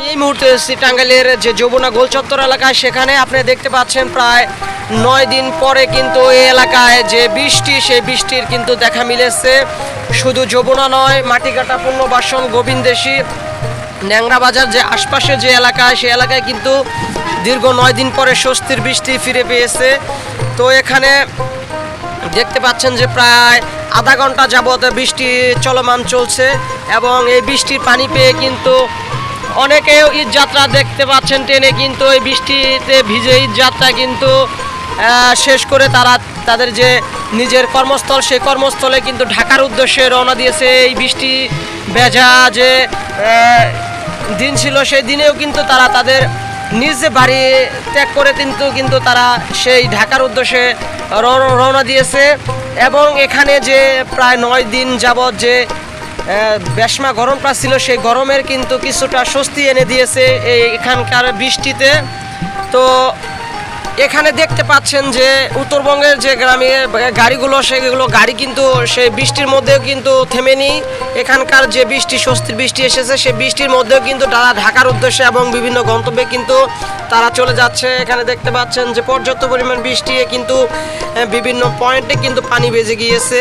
এই মুহূর্তে এসেছি টাঙ্গাইলের যে যমুনা গোলচত্বর এলাকায়, সেখানে আপনি দেখতে পাচ্ছেন প্রায় 9 দিন পরে কিন্তু এই এলাকায় যে বৃষ্টি, সেই বৃষ্টির কিন্তু দেখা মিলেছে। শুধু যমুনা নয়, মাটিকাটা, পুনর্বাসন, গোবিন্দেশী, ন্যাংরা বাজার যে আশপাশে যে এলাকায়, সেই এলাকায় কিন্তু দীর্ঘ 9 দিন পরে স্বস্তির বৃষ্টি ফিরে পেয়েছে। তো এখানে দেখতে পাচ্ছেন যে প্রায় আধা ঘন্টা যাবৎ বৃষ্টি চলমান চলছে এবং এই বৃষ্টির পানি পেয়ে কিন্তু অনেকেও ঈদ যাত্রা দেখতে পাচ্ছেন ট্রেনে, কিন্তু এই বৃষ্টিতে ভিজে ঈদ যাত্রা কিন্তু শেষ করে তারা তাদের যে নিজের কর্মস্থল, সেই কর্মস্থলে কিন্তু ঢাকার উদ্দেশ্যে রওনা দিয়েছে। এই বৃষ্টি ভেজা যে দিন ছিল, সেই দিনেও কিন্তু তারা তাদের নিজ বাড়ি ত্যাগ করে কিন্তু তারা সেই ঢাকার উদ্দেশ্যে রওনা দিয়েছে। এবং এখানে যে প্রায় 9 দিন যাবৎ যে বেশমা গরমটা ছিল, সেই গরমের কিন্তু কিছুটা স্বস্তি এনে দিয়েছে এই এখানকার বৃষ্টিতে। তো এখানে দেখতে পাচ্ছেন যে উত্তরবঙ্গের যে গ্রামে গাড়িগুলো, সেগুলো গাড়ি কিন্তু সেই বৃষ্টির মধ্যেও কিন্তু থেমেনি। এখানকার যে বৃষ্টি, স্বস্তির বৃষ্টি এসেছে, সেই বৃষ্টির মধ্যেও কিন্তু তারা ঢাকার উদ্দেশ্যে এবং বিভিন্ন গন্তব্যে কিন্তু তারা চলে যাচ্ছে। এখানে দেখতে পাচ্ছেন যে পর্যাপ্ত পরিমাণ বৃষ্টি কিন্তু বিভিন্ন পয়েন্টে কিন্তু পানি বেজে গিয়েছে।